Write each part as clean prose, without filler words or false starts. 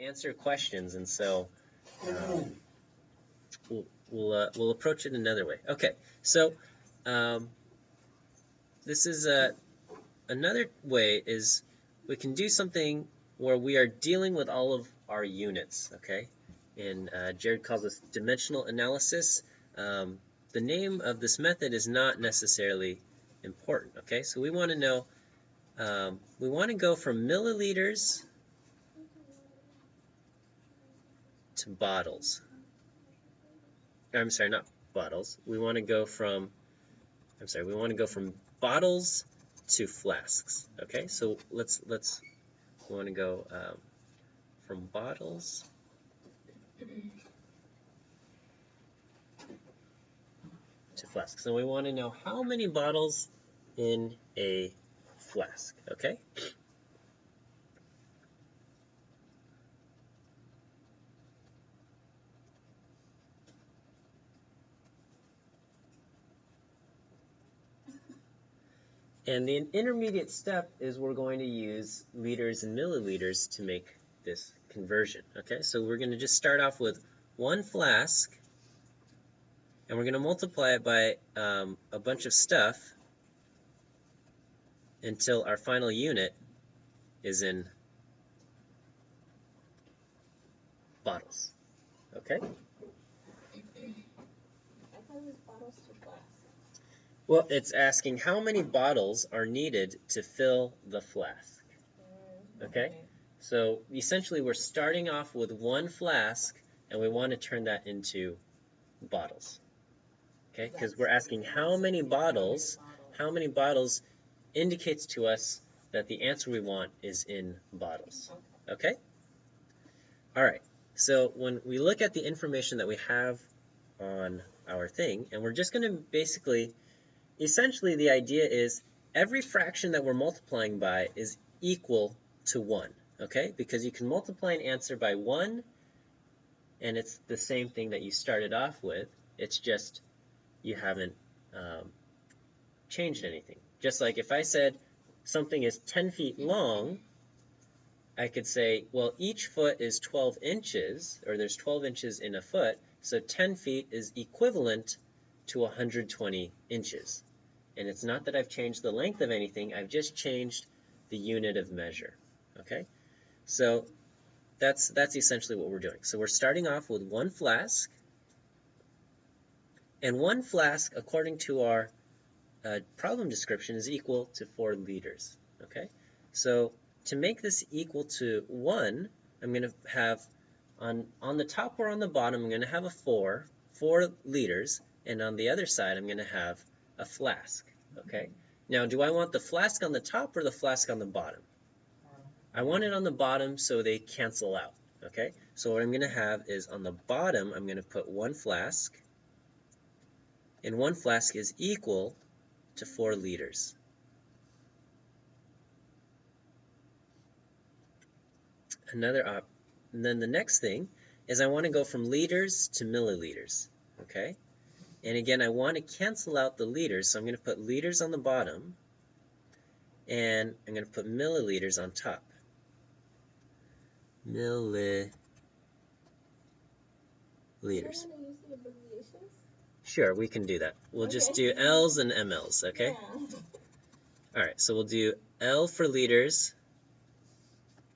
answer questions, and so we'll approach it another way. Okay, so this is another way is we can do something where we are dealing with all of our units. Okay, and Jared calls this dimensional analysis. The name of this method is not necessarily important. Okay, so we want to know. We want to go from milliliters to bottles. I'm sorry, not bottles. We want to go from bottles to flasks. Okay, so we want to go from bottles to flasks. So we want to know how many bottles in a flask. Okay. And the intermediate step is we're going to use liters and milliliters to make this conversion. Okay, so we're going to just start off with one flask, and we're going to multiply it by a bunch of stuff until our final unit is in bottles. Okay? Well, it's asking how many bottles are needed to fill the flask. Okay? So essentially we're starting off with one flask and we want to turn that into bottles. Okay? Because we're asking how many bottles indicates to us that the answer we want is in bottles. Okay? All right. So when we look at the information that we have on our thing, and we're just going to essentially the idea is every fraction that we're multiplying by is equal to 1, okay? Because you can multiply an answer by 1, and it's the same thing that you started off with. It's just you haven't changed anything. Just like if I said something is 10 feet long, I could say, well, each foot is 12 inches, or there's 12 inches in a foot, so 10 feet is equivalent to 120 inches. And it's not that I've changed the length of anything, I've just changed the unit of measure. Okay? So that's essentially what we're doing. So we're starting off with one flask, and one flask, according to our problem description, is equal to 4 liters. Okay? So to make this equal to 1, I'm going to have, on the top or on the bottom, I'm going to have a 4 liters, and on the other side, I'm going to have a flask. Okay? Now, do I want the flask on the top or the flask on the bottom? I want it on the bottom so they cancel out. Okay? So what I'm going to have is on the bottom, I'm going to put one flask, and one flask is equal to 4 liters. And then the next thing is I want to go from liters to milliliters. Okay? And again, I want to cancel out the liters, so I'm going to put liters on the bottom, and I'm going to put milliliters on top. Milliliters. Sure, we can do that. We'll just do L's and MLs, okay? Yeah. All right, so we'll do L for liters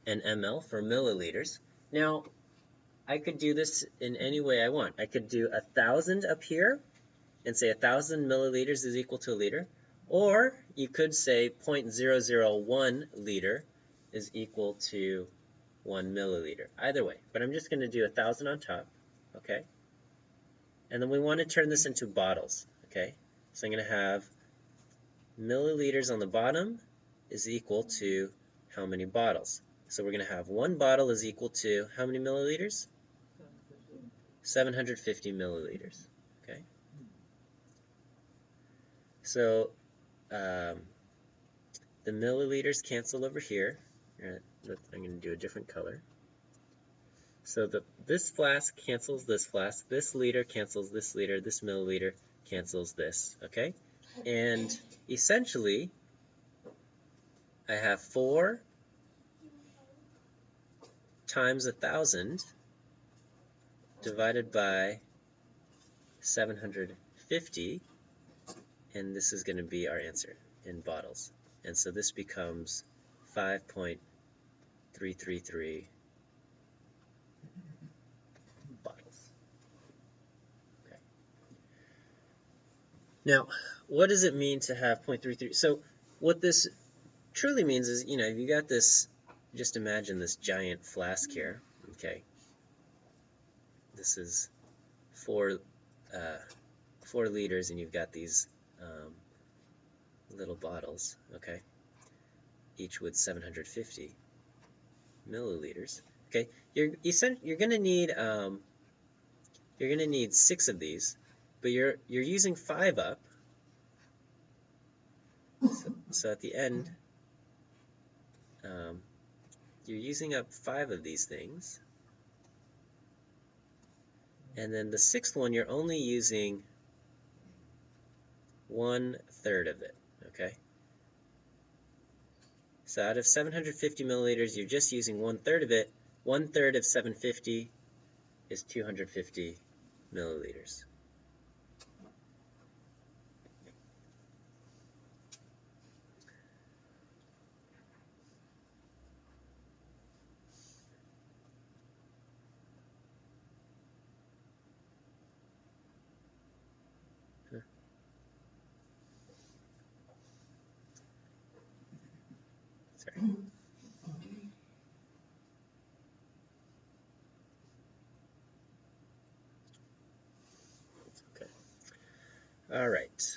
and ML for milliliters. Now, I could do this in any way I want. I could do 1,000 up here and say 1,000 milliliters is equal to a liter. Or you could say 0.001 liter is equal to 1 milliliter. Either way. But I'm just going to do 1,000 on top. Okay? And then we want to turn this into bottles. Okay? So I'm going to have milliliters on the bottom is equal to how many bottles. So we're going to have one bottle is equal to how many milliliters? 750 milliliters. Okay? So the milliliters cancel over here. I'm going to do a different color. So this flask cancels this flask, this liter cancels this liter, this milliliter cancels this, okay? And essentially, I have 4 times 1,000 divided by 750, and this is going to be our answer in bottles. And so this becomes 5.333 bottles. Okay. Now, what does it mean to have 0.33? So what this truly means is, you got this, just imagine this giant flask here, okay? This is 4 liters, and you've got these little bottles, okay? Each with 750 milliliters. Okay, you're gonna need 6 of these, but you're using 5 up. So at the end, you're using up 5 of these things, and then the 6th one you're only using 1/3 of it. Okay. So out of 750 milliliters, you're just using 1/3 of it. 1/3 of 750 is 250 milliliters. Sorry. Okay. All right.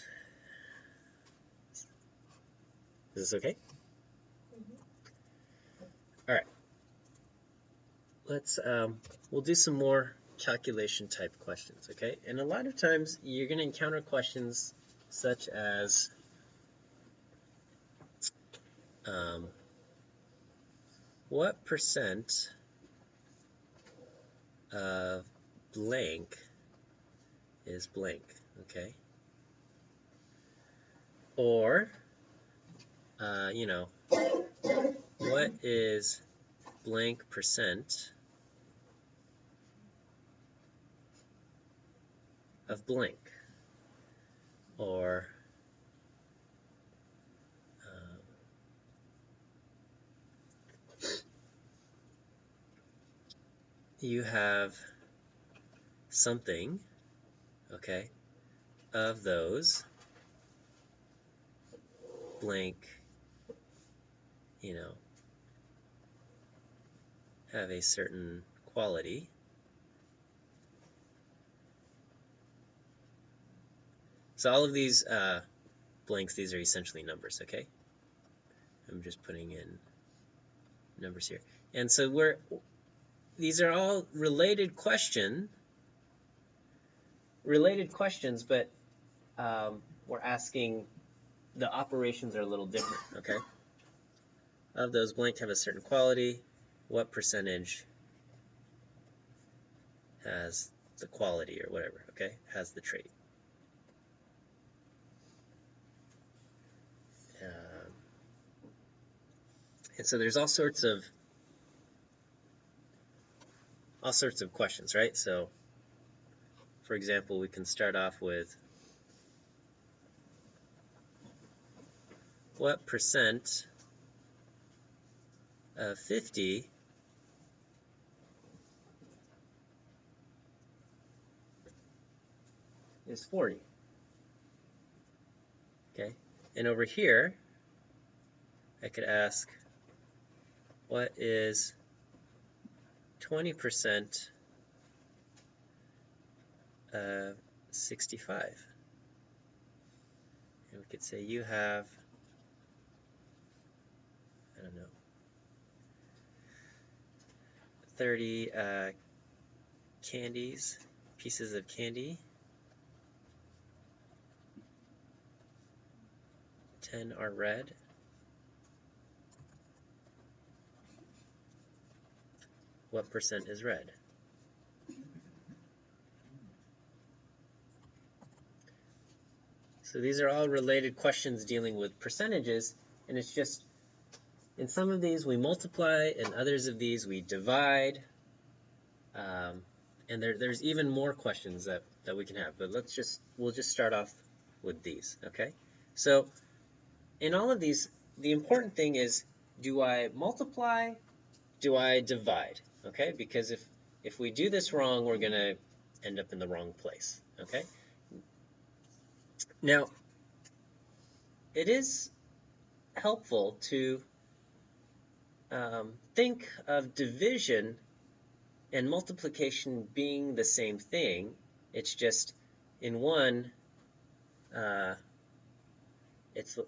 Is this okay? All right. Let's we'll do some more calculation type questions, okay? And a lot of times you're going to encounter questions such as what percent of blank is blank, okay? Or what is blank percent of blank? Or you have something, okay, of those blank, have a certain quality. So all of these blanks, these are essentially numbers, okay? I'm just putting in numbers here. And so these are all related questions, but we're asking, the operations are a little different, okay? Of those blank have a certain quality, what percentage has the quality or whatever, okay? Has the trait. And so there's all sorts of questions, right? So, for example, we can start off with what percent of 50 is 40? Okay, and over here, I could ask, what is 20% of 65? And we could say you have, I don't know, 30 pieces of candy. 10 are red. What percent is red? So these are all related questions dealing with percentages, and it's in some of these we multiply, and others of these we divide. And there's even more questions that we can have, but we'll just start off with these, okay? So in all of these, the important thing is, do I multiply? Do I divide? Okay, because if we do this wrong, we're going to end up in the wrong place, okay? Now, it is helpful to think of division and multiplication being the same thing. It's just in one,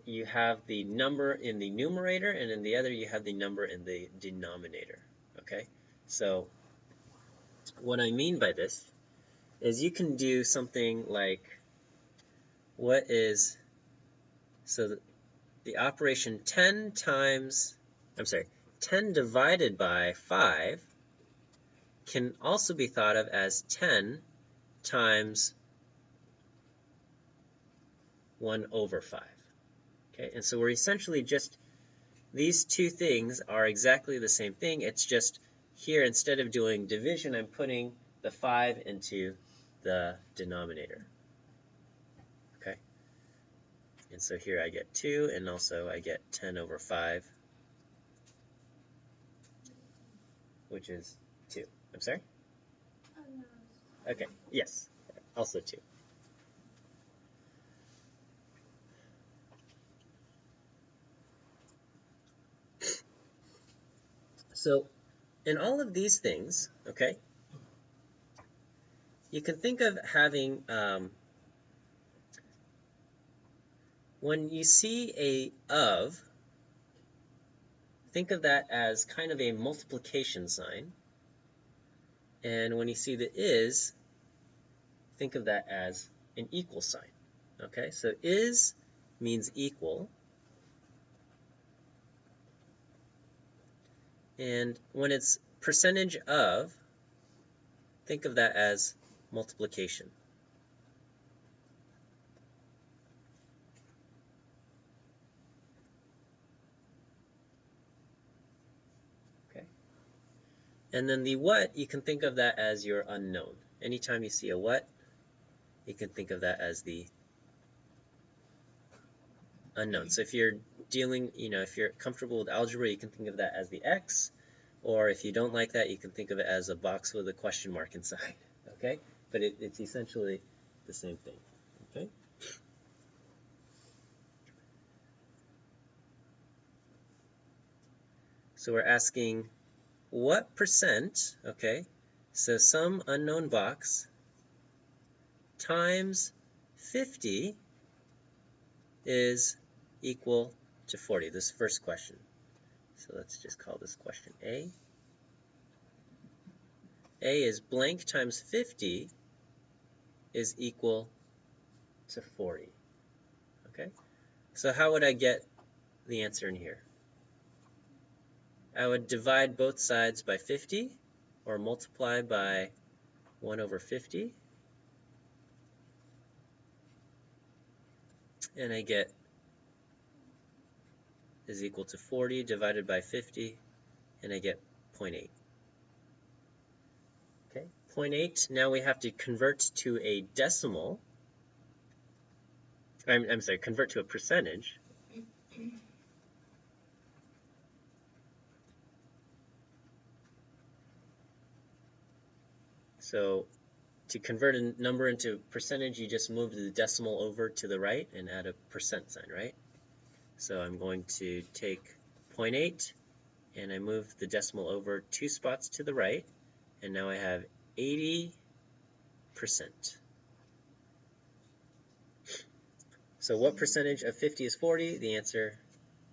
you have the number in the numerator, and in the other you have the number in the denominator. Okay, so what I mean by this is you can do something like, so the operation 10 divided by 5 can also be thought of as 10 times 1 over 5. Okay, and so we're essentially just, these two things are exactly the same thing. It's just here, instead of doing division, I'm putting the 5 into the denominator. Okay, and so here I get 2, and also I get 10 over 5, which is 2. I'm sorry? Okay, yes, also 2. So in all of these things, okay, you can think of having, when you see a of, think of that as kind of a multiplication sign. And when you see the is, think of that as an equal sign. Okay, so is means equal. And when it's percentage of, think of that as multiplication. Okay. And then the what, you can think of that as your unknown. Anytime you see a what, you can think of that as the unknown. So if you're dealing, if you're comfortable with algebra, you can think of that as the x. Or if you don't like that, you can think of it as a box with a question mark inside. Okay? But it's essentially the same thing. Okay? So we're asking what percent, okay, so some unknown box times 50 is equal to 40. This first question. So let's just call this question A. A is blank times 50 is equal to 40. Okay? So how would I get the answer in here? I would divide both sides by 50, or multiply by 1 over 50. And I get is equal to 40 divided by 50, and I get 0.8. Okay, 0.8, now we have to convert to a decimal. I'm sorry, convert to a percentage. So to convert a number into percentage, you just move the decimal over to the right and add a percent sign, right? So I'm going to take 0.8, and I move the decimal over 2 spots to the right, and now I have 80%. So what percentage of 50 is 40? The answer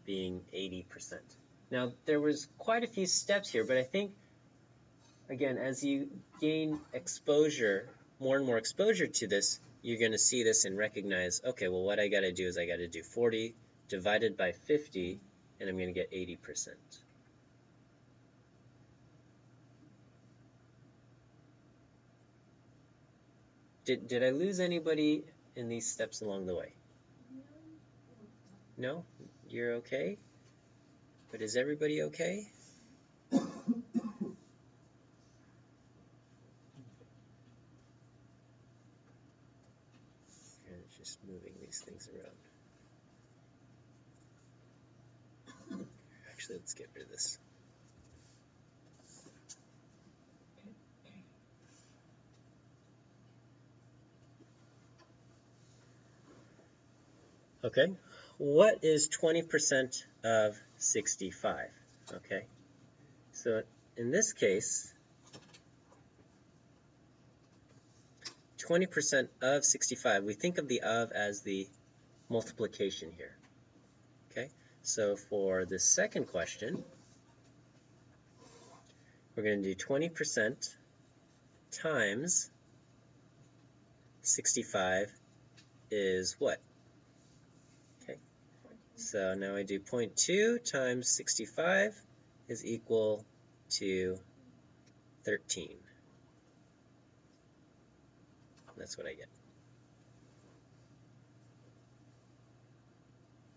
being 80%. Now, there was quite a few steps here, but I think, again, as you gain exposure, more and more exposure to this, you're going to see this and recognize, okay, well, what I got to do is I got to do 40 divided by 50, and I'm going to get 80%. Did I lose anybody in these steps along the way? No? You're okay? But is everybody okay? And just moving these things around. Actually, let's get rid of this. Okay, what is 20% of 65? Okay, so in this case, 20% of 65, we think of the of as the multiplication here. Okay, so for the second question, we're going to do 20% times 65 is what? Okay, so now I do 0.2 times 65 is equal to 13. That's what I get.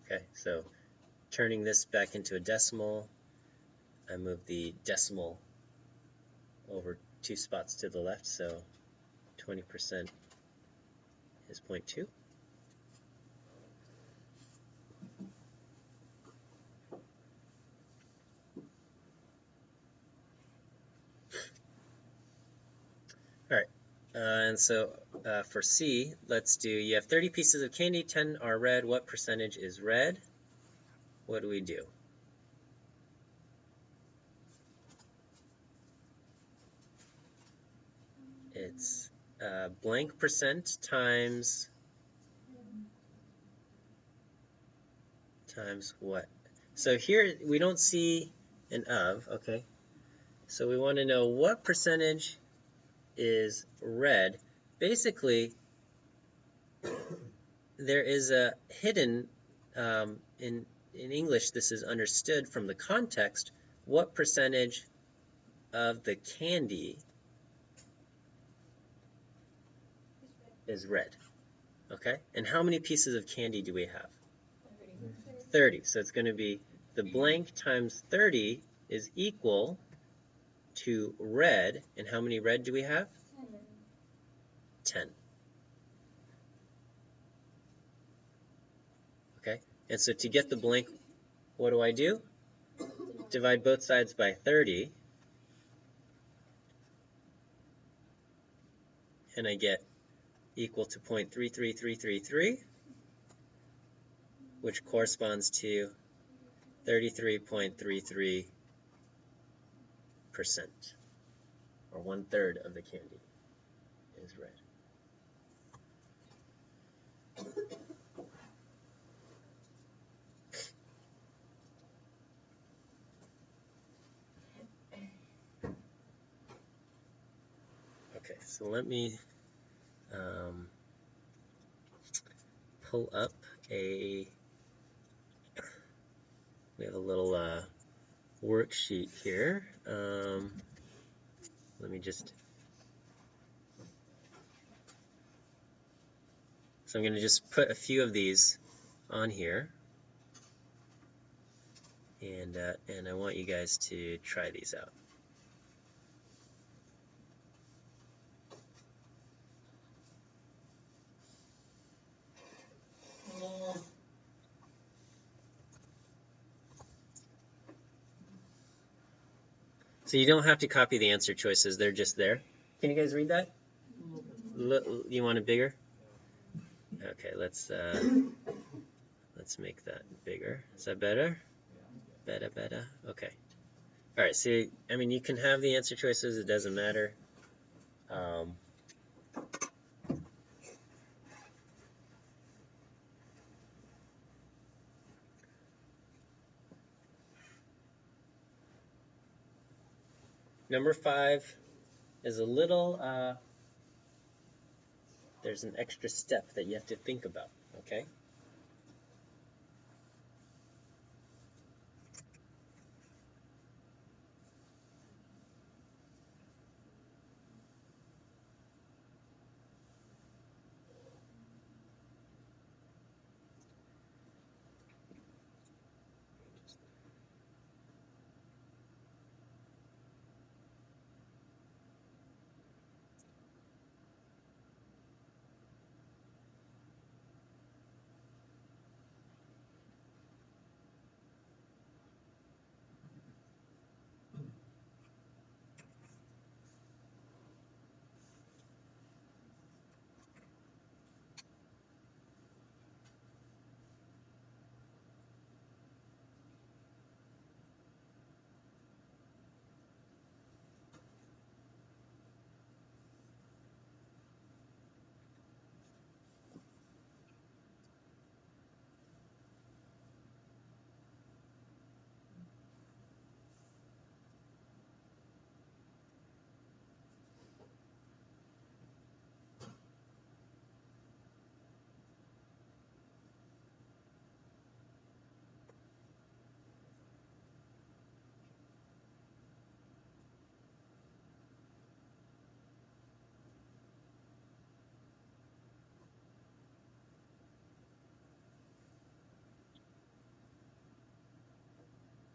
Okay, so turning this back into a decimal, I move the decimal over 2 spots to the left, so 20% is 0.2. All right, and so for C, let's do, you have 30 pieces of candy, 10 are red. What percentage is red? What do we do? It's blank percent times what? So here we don't see an of, okay? So we want to know what percentage is red. Basically, there is a hidden, in English this is understood from the context, what percentage of the candy is red. Okay? And how many pieces of candy do we have? 30. So it's going to be the blank times 30 is equal to red. And how many red do we have? 10. Okay? And so to get the blank, what do I do? Divide both sides by 30. And I get equal to 0.33333, which corresponds to 33.33%, or 1/3 of the candy is red. Okay, so let me pull up we have a little worksheet here. Let me just, so I'm going to just put a few of these on here, and I want you guys to try these out. So you don't have to copy the answer choices, they're just there. Can you guys read that? You want it bigger? Okay, let's make that bigger. Is that better? Better. Okay. All right, so, I mean, you can have the answer choices, it doesn't matter. Number 5 is a little, there's an extra step that you have to think about, okay?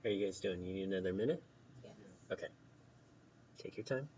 How are you guys doing? You need another minute? Yeah. Okay. Take your time.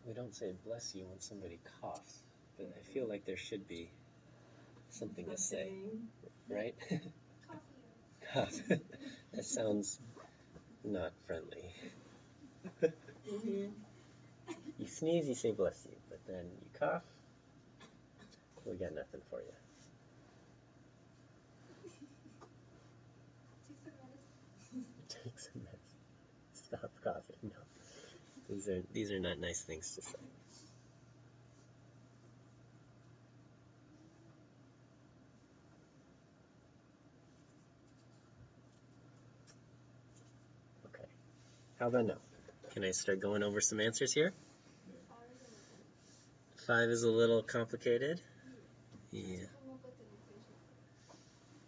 We don't say bless you when somebody coughs, but I feel like there should be something to say, right? Cough. That sounds not friendly. You sneeze, you say bless you, but then you cough, we got nothing for you. Take some medicine. Stop coughing. No, these are not nice things to say. Okay. How about now? Can I start going over some answers here? 5 is a little complicated. Yeah.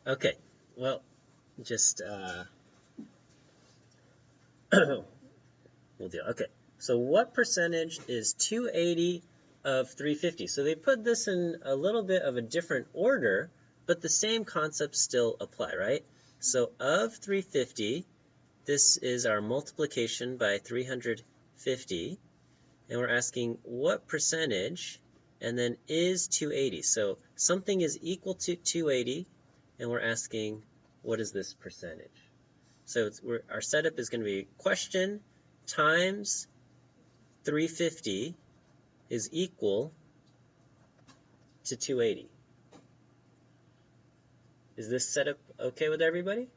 Okay. Well, just we'll deal. Okay. So what percentage is 280 of 350? So they put this in a little bit of a different order, but the same concepts still apply, right? So of 350, this is our multiplication by 350, and we're asking what percentage, and then is 280. So something is equal to 280, and we're asking what is this percentage? So our setup is going to be question times 350 is equal to 280. Is this setup okay with everybody?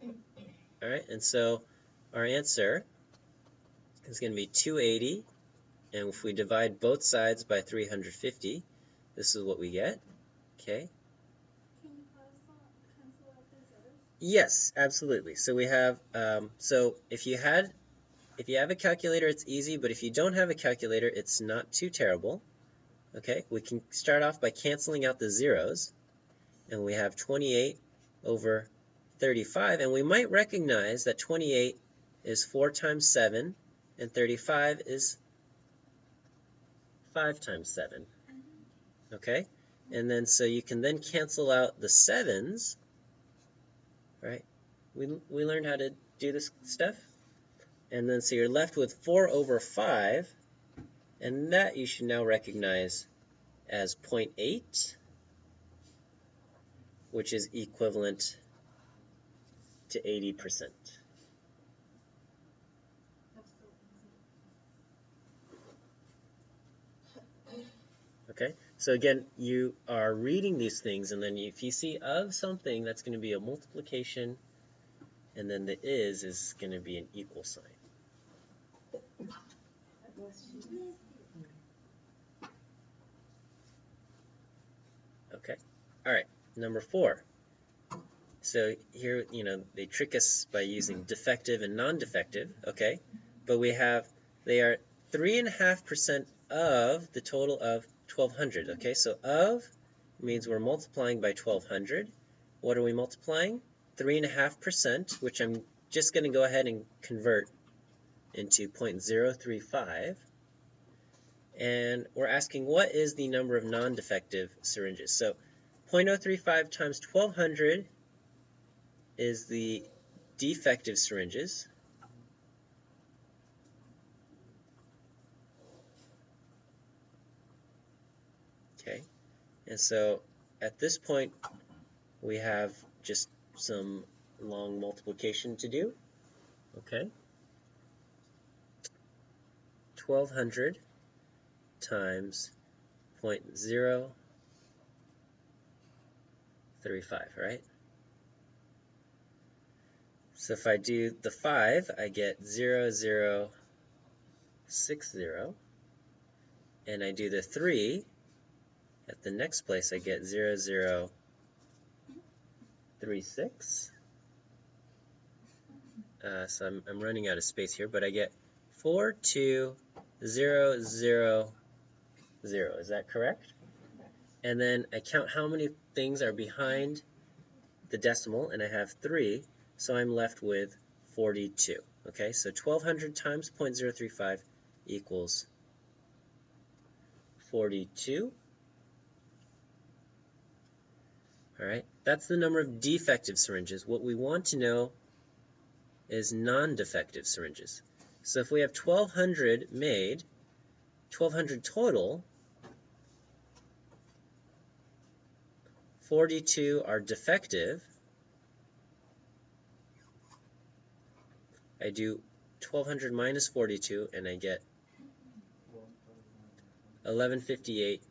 All right, and so our answer is going to be 280, and if we divide both sides by 350, this is what we get. Okay. Can you cancel out the zeros? Yes, absolutely. So we have so if you have a calculator, it's easy, but if you don't have a calculator, it's not too terrible. Okay, we can start off by canceling out the zeros, and we have 28 over 35, and we might recognize that 28 is 4 times 7, and 35 is 5 times 7. Okay, and then so you can then cancel out the 7s, right? We learned how to do this stuff, and then so you're left with 4 over 5, and that you should now recognize as 0.8, which is equivalent to 80%. Okay, so again, you are reading these things, and then if you see of something, that's going to be a multiplication, and then the is going to be an equal sign. Okay, all right, number 4. So here, they trick us by using defective and non-defective, okay? But they are 3.5% of the total of 1,200, okay? So of means we're multiplying by 1,200. What are we multiplying? 3.5%, which I'm just going to go ahead and convert into 0.035. And we're asking what is the number of non-defective syringes. So 0.035 times 1,200 is the defective syringes. Okay, and so at this point we have just some long multiplication to do. Okay, 1,200 times 0.035. 35, right? So if I do the 5, I get 0, 0, 6, 0. And I do the 3, at the next place I get 0, 0, 3, 6. So I'm running out of space here, but I get 4, 2, 0, 0, 0. Is that correct? And then I count how many things are behind the decimal, and I have 3, so I'm left with 42. Okay, so 1200 times 0.035 equals 42. All right, that's the number of defective syringes. What we want to know is non-defective syringes. So if we have 1200 made, 1200 total, 42 are defective. I do 1200 minus 42 and I get 1158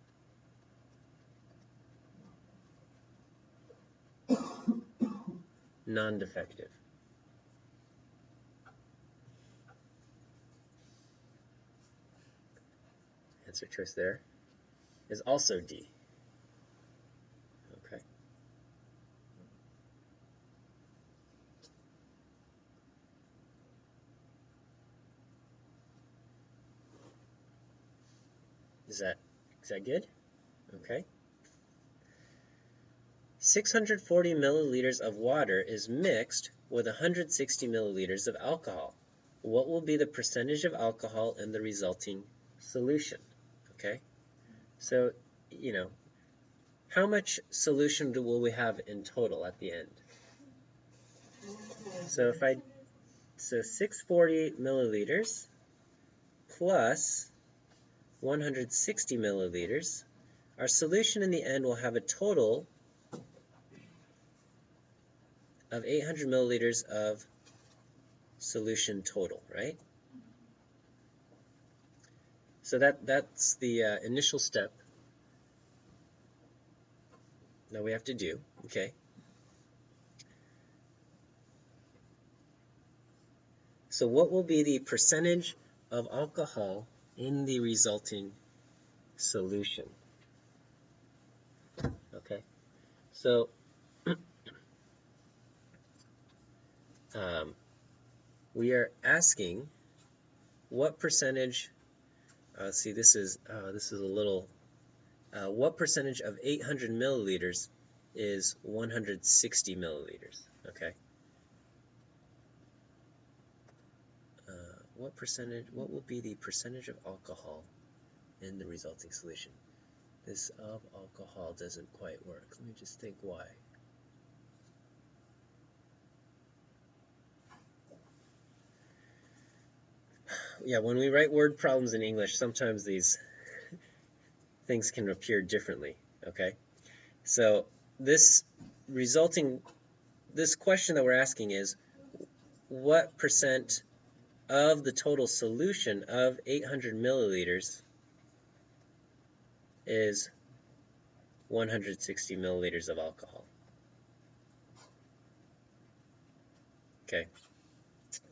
non-defective. Answer choice there is also D. Okay. Is that good? Okay. 640 milliliters of water is mixed with 160 milliliters of alcohol. What will be the percentage of alcohol in the resulting solution? Okay. So, how much solution will we have in total at the end? So 640 milliliters plus 160 milliliters, our solution in the end will have a total of 800 milliliters of solution total, right? So that's the initial step that we have to do, okay? So what will be the percentage of alcohol in the resulting solution? Okay, so we are asking what percentage. See, this is a little. What percentage of 800 milliliters is 160 milliliters? Okay. What will be the percentage of alcohol in the resulting solution? This of alcohol doesn't quite work. Let me just think why. Yeah, when we write word problems in English, sometimes these things can appear differently, okay? So this question that we're asking is, what percent of the total solution of 800 milliliters is 160 milliliters of alcohol? Okay,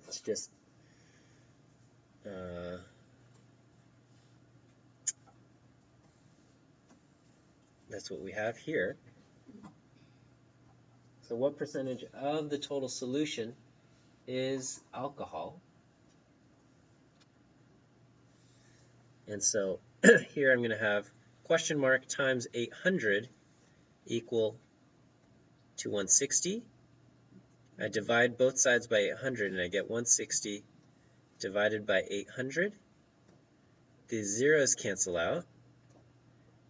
it's just that's what we have here. So what percentage of the total solution is alcohol? And so here I'm going to have question mark times 800 equal to 160. I divide both sides by 800 and I get 160 divided by 800. The zeros cancel out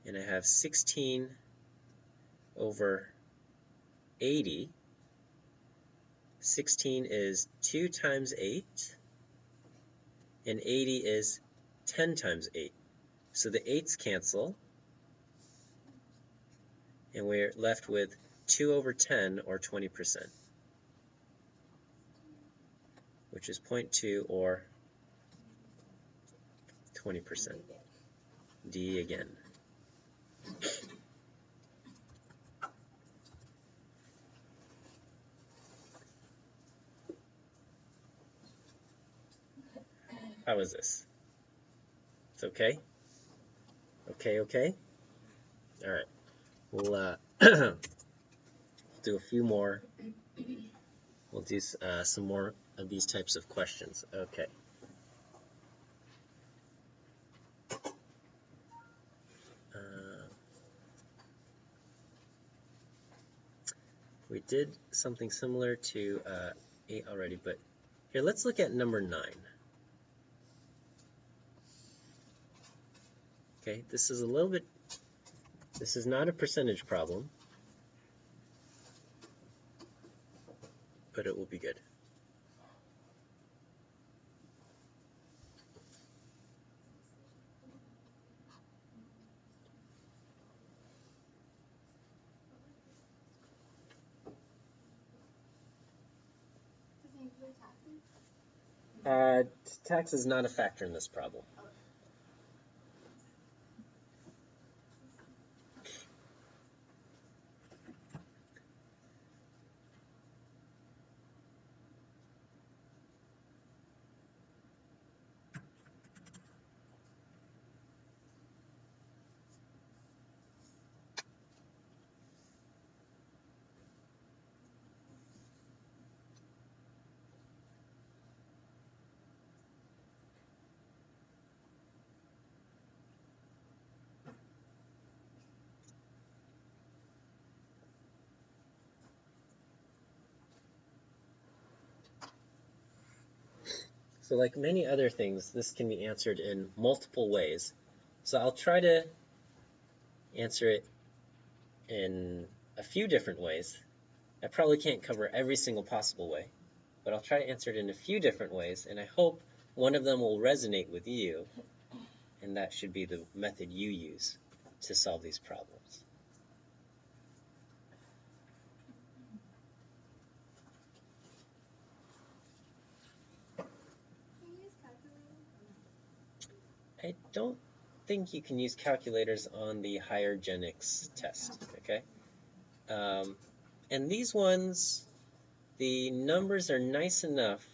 and I have 16 over 80. 16 is 2 times 8 and 80 is 10 times 8. So the 8's cancel and we're left with 2 over 10 or 20%, which is 0.2 or 20%. D again. How is this? It's okay? Okay? All right. We'll do a few more. We'll do some more of these types of questions. Okay. We did something similar to 8 already, but here, let's look at number 9. Okay, this is not a percentage problem, but it will be good. Does it include taxes? Tax is not a factor in this problem. So like many other things, this can be answered in multiple ways. So I'll try to answer it in a few different ways. I probably can't cover every single possible way, but I'll try to answer it in a few different ways, and I hope one of them will resonate with you, and that should be the method you use to solve these problems. Can you use calculators or no? I don't think you can use calculators on the hygienics test, okay? And these ones, the numbers are nice enough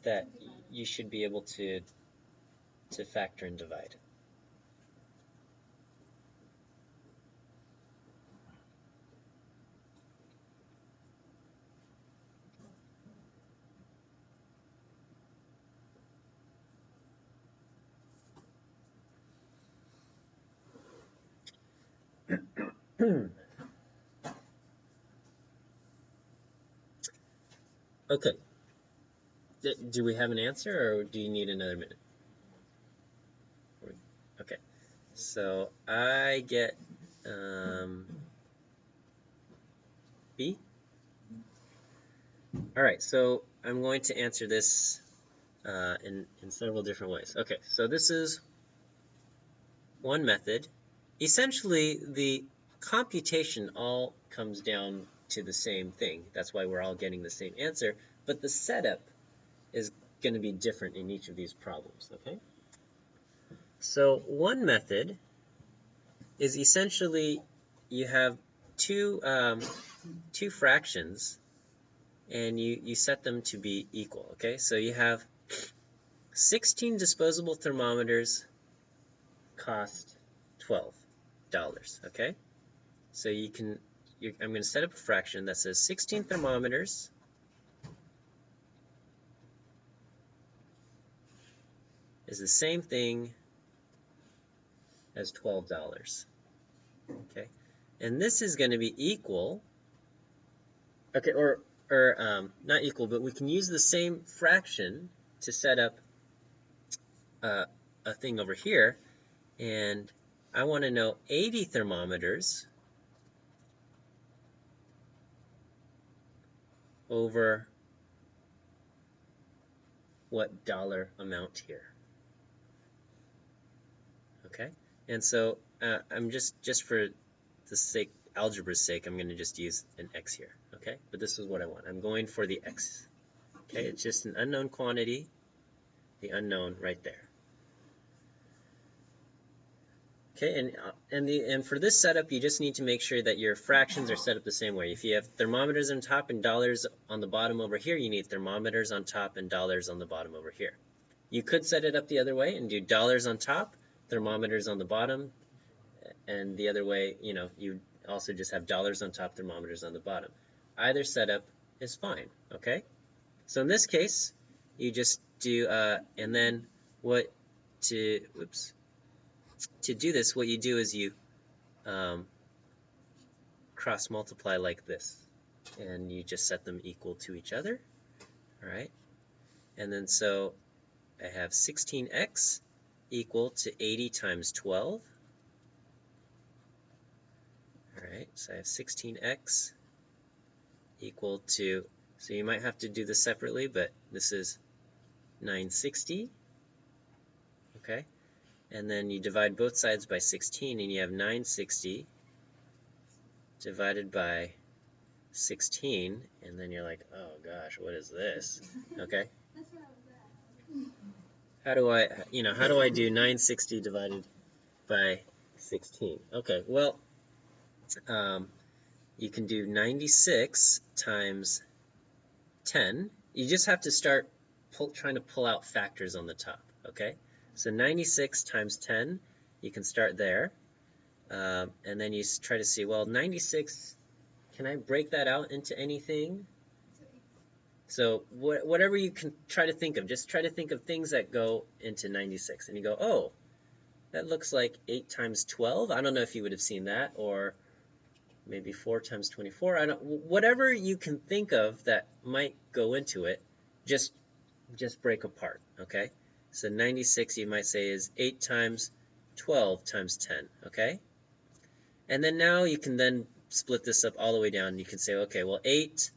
that you should be able to factor and divide. Okay. Do we have an answer, or do you need another minute? Okay. So I get B. All right. So I'm going to answer this in several different ways. Okay. So this is one method. Essentially, the computation all comes down to the same thing. That's why we're all getting the same answer. But the setup is going to be different in each of these problems, okay? So one method is essentially you have two fractions, and you set them to be equal, okay? So you have 16 disposable thermometers cost $12, okay? So I'm going to set up a fraction that says 16 thermometers is the same thing as $12, okay? And this is going to be equal, okay, or not equal, but we can use the same fraction to set up a thing over here, and I want to know 80 thermometers over what dollar amount here, okay? And so I'm just for the sake, algebra's sake, I'm going to just use an x here, okay? But this is what I want. I'm going for the x, okay? It's just an unknown quantity, the unknown right there. Okay, and for this setup, you just need to make sure that your fractions are set up the same way. If you have thermometers on top and dollars on the bottom over here, you need thermometers on top and dollars on the bottom over here. You could set it up the other way and do dollars on top, thermometers on the bottom, and the other way, you also just have dollars on top, thermometers on the bottom. Either setup is fine, okay? So in this case, you just do, and then to do this, what you do is you cross multiply like this, and you just set them equal to each other, all right? And then so I have 16x equal to 80 times 12. All right, so I have 16x equal to, so you might have to do this separately, but this is 960, okay? And then you divide both sides by 16, and you have 960 divided by 16, and then you're like, oh gosh, what is this? Okay? That's where I was at. How do I do 960 divided by 16? Okay, well, you can do 96 times 10. You just have to start trying to pull out factors on the top, okay? So 96 times 10, you can start there. And then you try to see, well, 96, can I break that out into anything? So whatever you can try to think of, just try to think of things that go into 96. And you go, oh, that looks like 8 times 12. I don't know if you would have seen that, or maybe 4 times 24. Whatever you can think of that might go into it, just break apart, okay? So 96, you might say, is 8 times 12 times 10, okay? And then now you can then split this up all the way down. You can say, okay, well, 8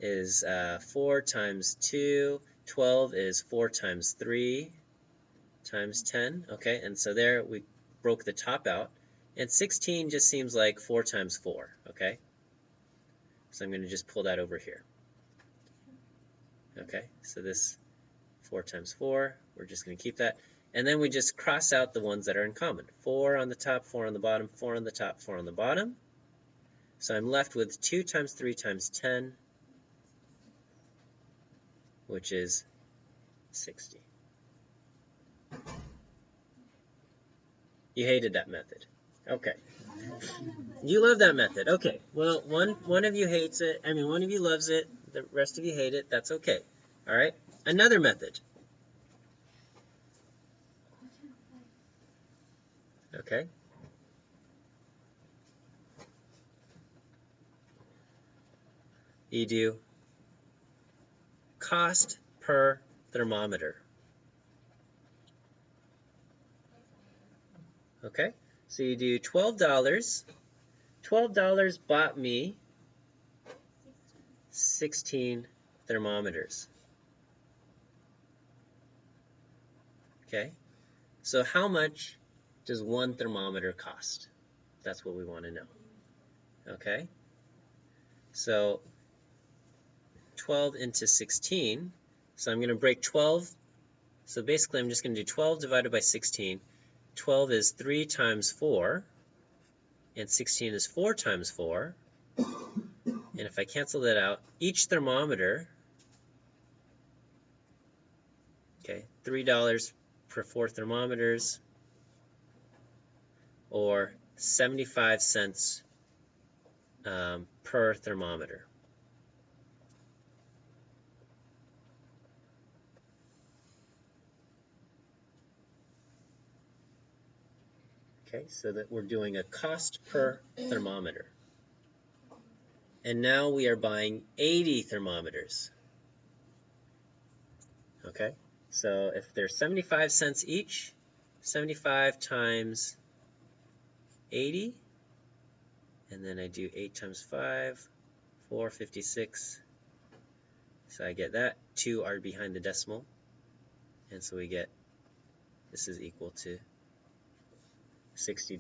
is 4 times 2. 12 is 4 times 3 times 10, okay? And so there we broke the top out. And 16 just seems like 4 times 4, okay? So I'm going to just pull that over here. Okay, so this 4 times 4, we're just going to keep that. And then we just cross out the ones that are in common. 4 on the top, 4 on the bottom, 4 on the top, 4 on the bottom. So I'm left with 2 times 3 times 10, which is 60. You hated that method. Okay. You love that method. Okay. Well, one of you hates it. I mean, one of you loves it. The rest of you hate it. That's okay. All right. Another method. Okay. You do cost per thermometer. Okay. So you do $12. $12 bought me 16 thermometers. Okay. So how much does one thermometer cost? That's what we want to know. Okay. So 12 into 16. So I'm going to break 12. So basically I'm just going to do 12 divided by 16. 12 is 3 times 4. And 16 is 4 times 4. And if I cancel that out, each thermometer, okay, $3 per 4 thermometers, or 75 cents per thermometer. Okay, so that we're doing a cost per thermometer. And now we are buying 80 thermometers. Okay, so if they're 75 cents each, 75 times 80, and then I do 8 times 5, 456. So I get that. 2 are behind the decimal. And so we get, this is equal to $60.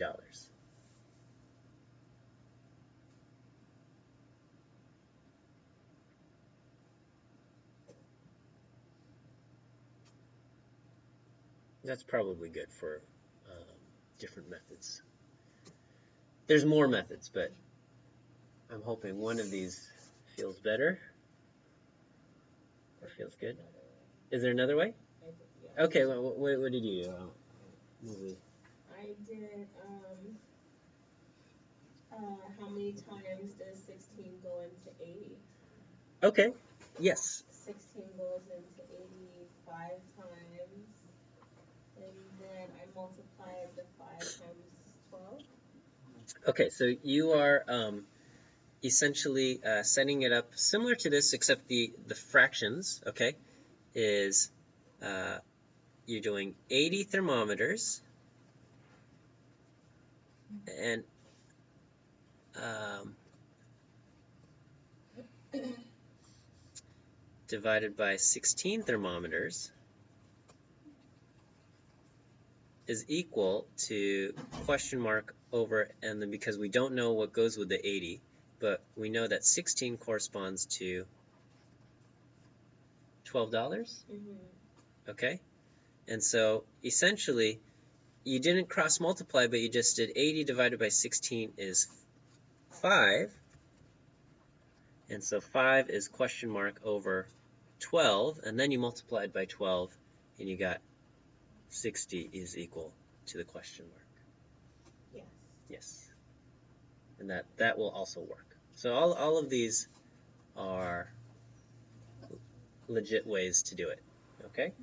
That's probably good for different methods. There's more methods, but I'm hoping one of these feels better or feels good. Is there another way? Okay, what did you do? Movie. I did, how many times does 16 go into 80? Okay, yes. 16 goes into 80 5 times, and then I multiplied the 5 times 12. Okay, so you are essentially setting it up similar to this, except the fractions, okay, is you're doing 80 thermometers and divided by 16 thermometers is equal to question mark over, and then because we don't know what goes with the 80, but we know that 16 corresponds to $12. Okay, and so essentially you didn't cross multiply, but you just did 80 divided by 16 is 5, and so 5 is question mark over 12, and then you multiplied by 12 and you got 60 is equal to the question mark. Yes. Yes. And that will also work. So all of these are legit ways to do it. Okay?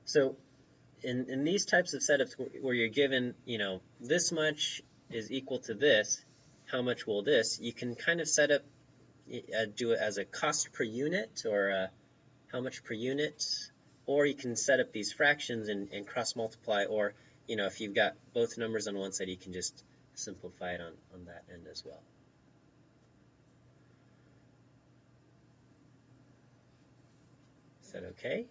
So in these types of setups where you're given, this much is equal to this, how much will this? You can kind of set up, do it as a cost per unit or how much per unit, or you can set up these fractions and cross multiply, or if you've got both numbers on one side, you can just simplify it on that end as well. Is that okay?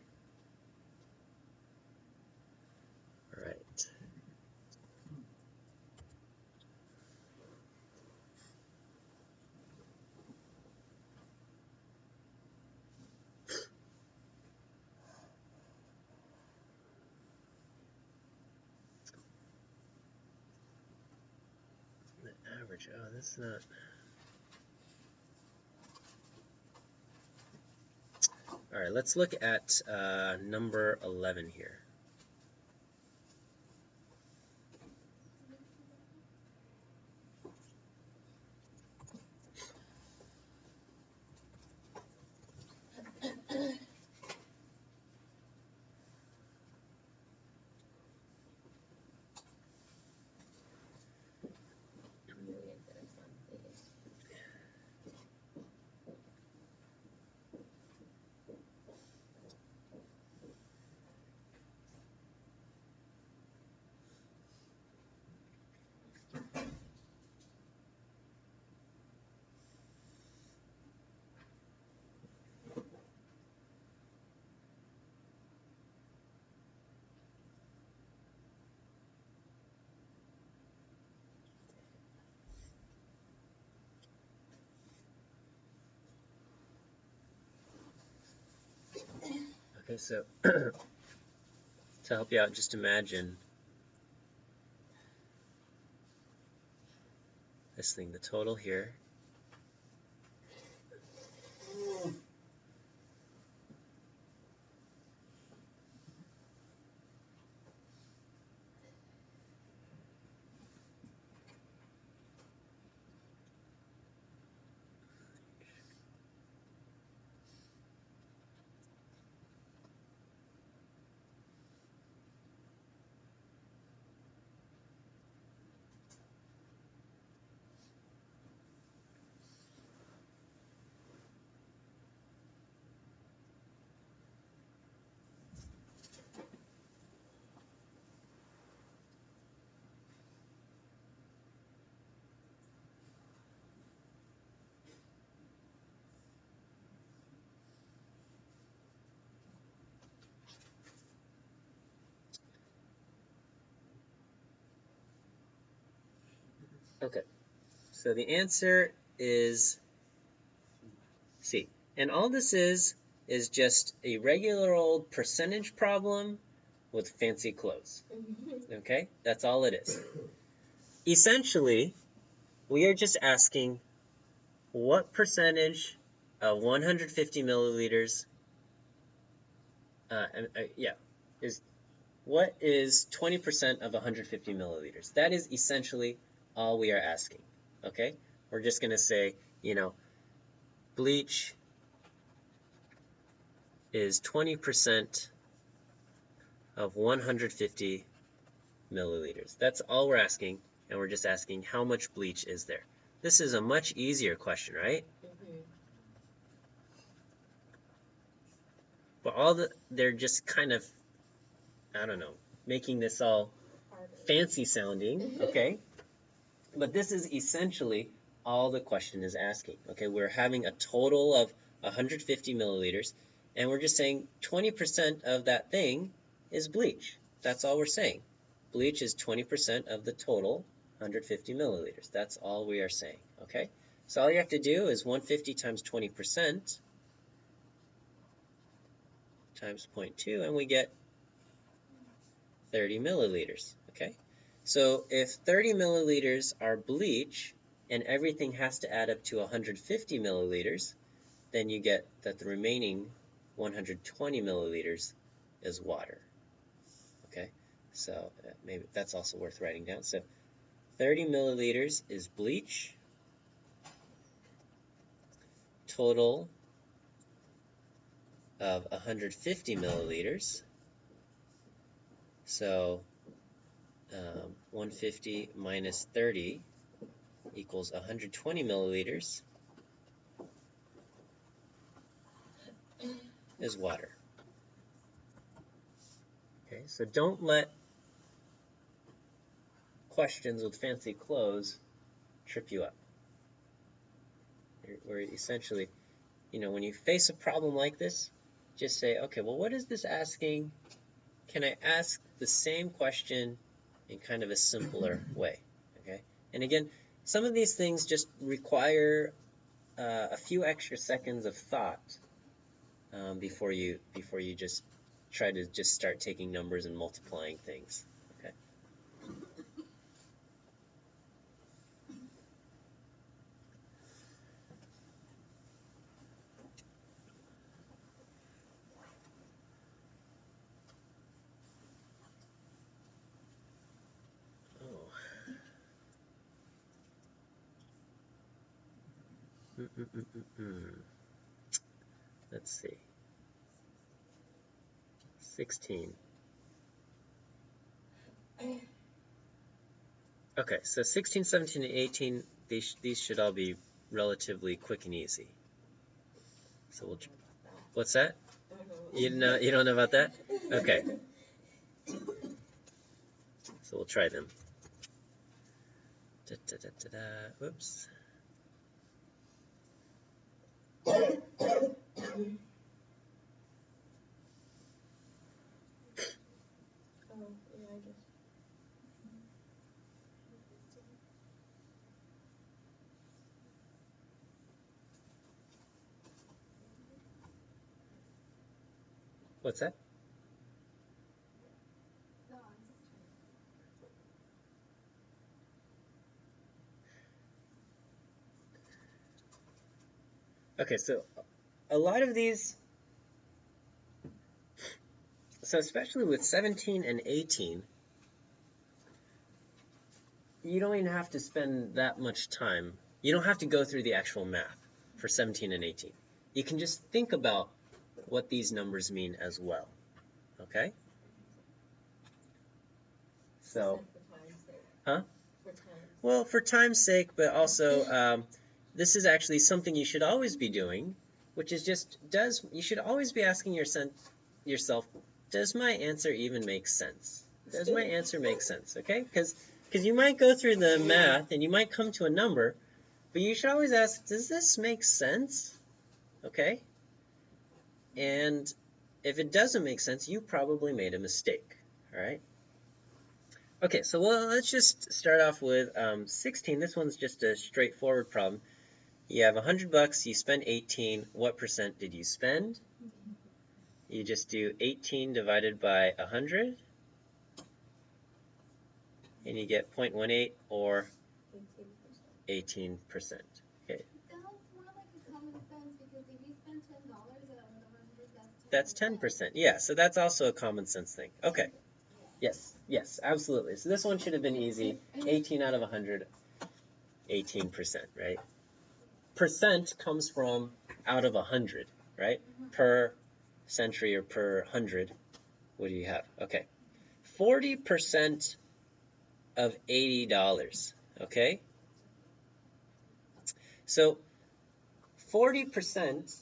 All right. The average, oh, that's not... All right, let's look at number 11 here. Okay, so to help you out, just imagine this thing, the total here. Okay, so the answer is C. And all this is just a regular old percentage problem with fancy clothes. Okay, that's all it is. Essentially, we are just asking what percentage 150 milliliters, is what is 20% of 150 milliliters? That is essentially all we are asking, okay? We're just going to say, bleach is 20% of 150 milliliters. That's all we're asking, and we're just asking how much bleach is there. This is a much easier question, right? Mm-hmm. But they're just kind of, I don't know, making this all fancy sounding, okay? But this is essentially all the question is asking, okay? We're having a total of 150 milliliters, and we're just saying 20% of that thing is bleach. That's all we're saying. Bleach is 20% of the total 150 milliliters. That's all we are saying, okay? So all you have to do is 150 times 20% times 0.2, and we get 30 milliliters, okay? So if 30 milliliters are bleach and everything has to add up to 150 milliliters, then you get that the remaining 120 milliliters is water, okay? So maybe that's also worth writing down. So 30 milliliters is bleach. Total of 150 milliliters. So 150 minus 30 equals 120 milliliters is water. Okay, so don't let questions with fancy clothes trip you up. We're essentially, when you face a problem like this, just say, okay, well, what is this asking? Can I ask the same question in kind of a simpler way? Okay, and again, some of these things just require a few extra seconds of thought before you just try to just start taking numbers and multiplying things. Okay. Oh. Let's see. 16. Okay, so 16, 17, and 18, these should all be relatively quick and easy. So what's that? You don't know about that? Okay. So we'll try them. Whoops. What's that? No, I'm just trying. Okay, so a lot of these, so especially with 17 and 18, you don't even have to spend that much time. You don't have to go through the actual math for 17 and 18. You can just think about what these numbers mean as well. Okay? So, huh? Well, for time's sake, but also this is actually something you should always be doing, which is just you should always be asking yourself, does my answer even make sense? Does my answer make sense? Okay? Because you might go through the math and you might come to a number, but you should always ask, does this make sense? Okay? And if it doesn't make sense, you probably made a mistake. All right? Okay, so let's just start off with 16. This one's just a straightforward problem. You have $100, you spend 18. What percent did you spend? You just do 18 divided by 100, and you get 0.18 or 18%. Okay. It sounds more like a common sense because if you spend $10 out of 100, That's 10%. Yeah, so that's also a common sense thing. Okay. Yeah. Yes, absolutely. So this one should have been easy. 18 out of 100, 18%, right? Percent comes from out of 100, right? Per century or per 100, what do you have? Okay. 40% of $80, okay? So 40%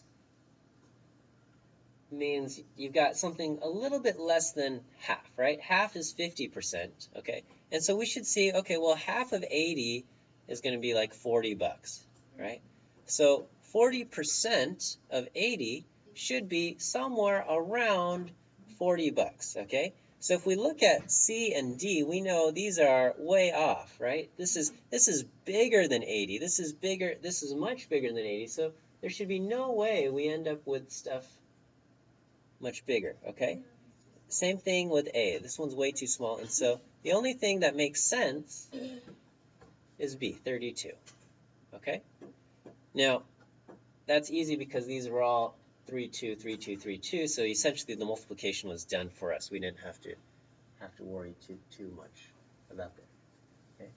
means you've got something a little bit less than half, right? Half is 50%, okay? And so we should see, okay, well, half of 80 is going to be like $40, right? So 40% of 80 should be somewhere around $40, okay? So if we look at C and D, we know these are way off, right? This is bigger than 80. This is much bigger than 80. So there should be no way we end up with stuff much bigger, okay? Same thing with A. This one's way too small, and so the only thing that makes sense is B, 32, okay? Now, that's easy because these are all 3, 2, 3, 2, 3, 2, so essentially the multiplication was done for us. We didn't have to worry too much about that, okay?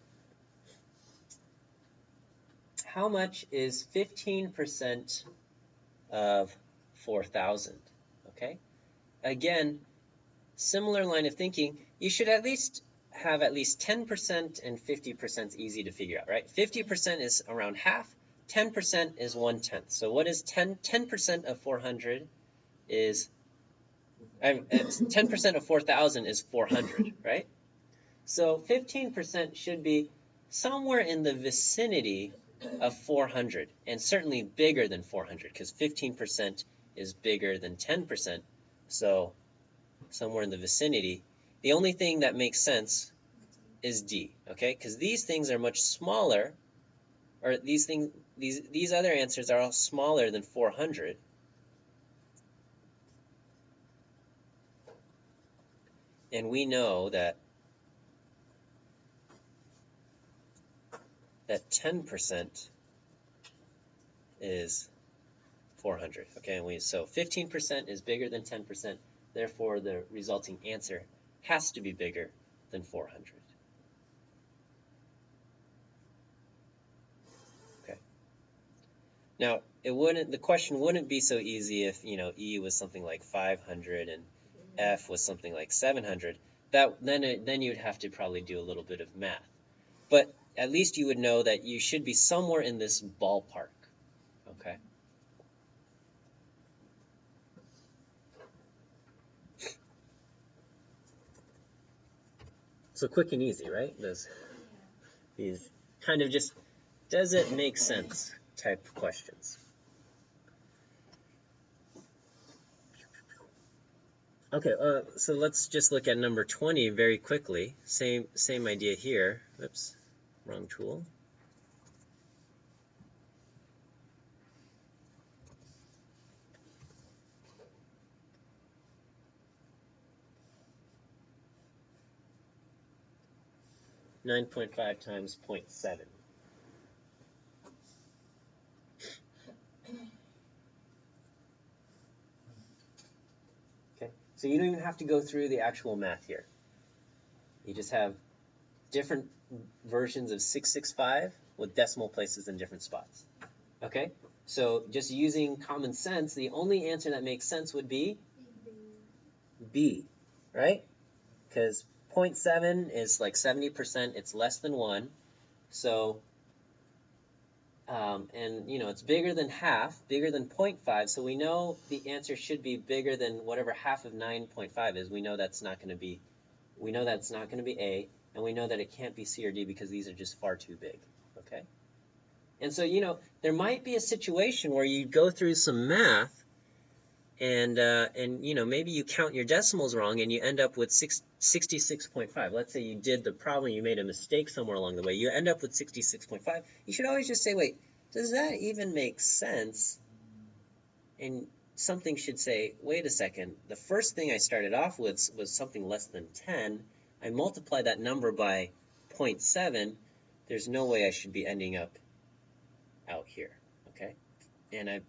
How much is 15% of 4,000, okay? Again, similar line of thinking, you should at least have at least 10% and 50% is easy to figure out, right? 50% is around half, 10% is 1/10. So what is 10% of 400 is, 10% of 4,000 is 400, right? So 15% should be somewhere in the vicinity of 400, and certainly bigger than 400, because 15% is bigger than 10%, so somewhere in the vicinity. The only thing that makes sense is D, okay? Because these things are much smaller, or these other answers are all smaller than 400. And we know that 10% is 400, okay? And so 15% is bigger than 10%, therefore the resulting answer has to be bigger than 400. Okay. Now, the question wouldn't be so easy if, E was something like 500 and F was something like 700. Then you'd have to probably do a little bit of math. But at least you would know that you should be somewhere in this ballpark, okay? So quick and easy, right? These kind of just, does it make sense type of questions. Okay, so let's just look at number 20 very quickly. Same idea here. Oops, wrong tool. (9.5 times 0.7). Okay, so you don't even have to go through the actual math here. You just have different versions of 665 with decimal places in different spots. Okay, so just using common sense, the only answer that makes sense would be B, right? Because 0.7 is like 70%, it's less than 1. So, and it's bigger than half, bigger than 0.5, so we know the answer should be bigger than whatever half of 9.5 is. We know that's not going to be A, and we know that it can't be C or D because these are just far too big, okay? And so, there might be a situation where you go through some math and maybe you count your decimals wrong and you end up with 66.5. Let's say you did the problem, you made a mistake somewhere along the way. You end up with 66.5. You should always just say, wait, does that even make sense? And something should say, wait a second, the first thing I started off with was something less than 10. I multiplied that number by 0.7. There's no way I should be ending up out here, okay? And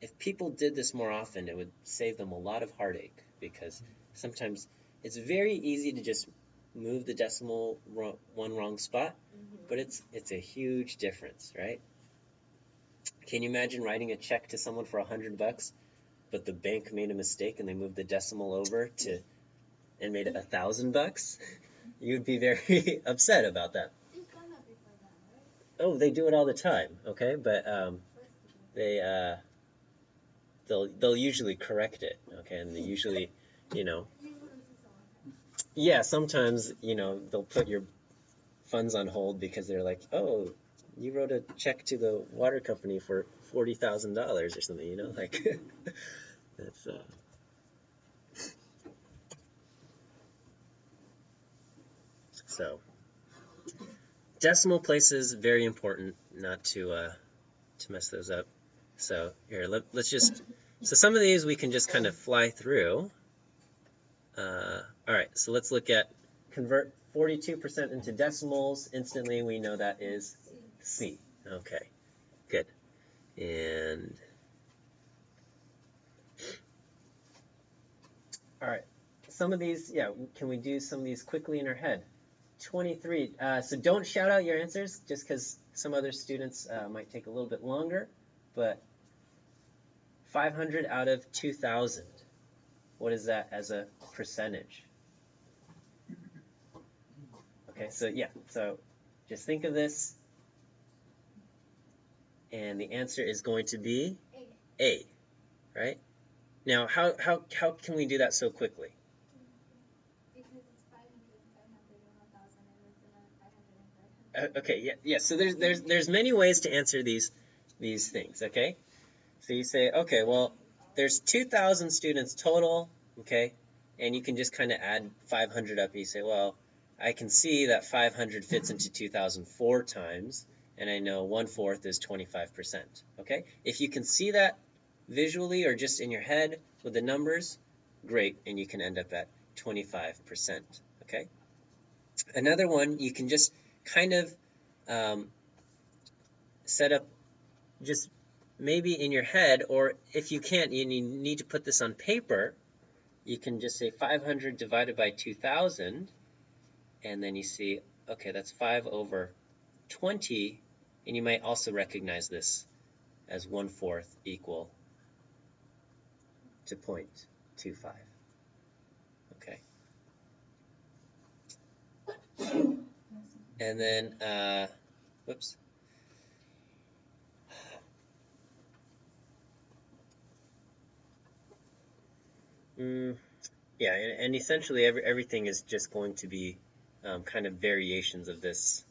if people did this more often, it would save them a lot of heartache, because sometimes it's very easy to just move the decimal one wrong spot, but it's a huge difference, right? Can you imagine writing a check to someone for $100, but the bank made a mistake and they moved the decimal over and made it $1,000? You'd be very upset about that. You've done that before then, right? Oh, they do it all the time, okay? But they they'll usually correct it, okay? And they usually, yeah, sometimes, they'll put your funds on hold because they're like, oh, you wrote a check to the water company for $40,000 or something, like that's so decimal places, very important not to mess those up. So here, let's just, so some of these we can just kind of fly through. All right, so let's look at convert 42% into decimals. Instantly, we know that is C. Okay, good. And all right, some of these, yeah, can we do some of these quickly in our head? 23. So don't shout out your answers just because some other students might take a little bit longer, but 500 out of 2,000. What is that as a percentage? Okay, so yeah, so just think of this, and the answer is going to be A, right? Now, how can we do that so quickly? Because it's 500 and 1,000, and it's another 500 and 500. Okay, yeah. So there's many ways to answer these things. Okay, so you say, okay, well, there's 2,000 students total. Okay, and you can just kind of add 500 up. And you say, well, I can see that 500 fits into 2,000 4 times, and I know 1/4 is 25%. Okay, if you can see that visually or just in your head with the numbers, great, and you can end up at 25%. Okay, another one, you can just kind of set up just maybe in your head, or if you can't, you need to put this on paper, you can just say 500 divided by 2,000, and then you see, okay, that's 5 over 20, and you might also recognize this as 1/4 equal to 0.25. Okay. And then, whoops. Yeah, and essentially everything is just going to be kind of variations of this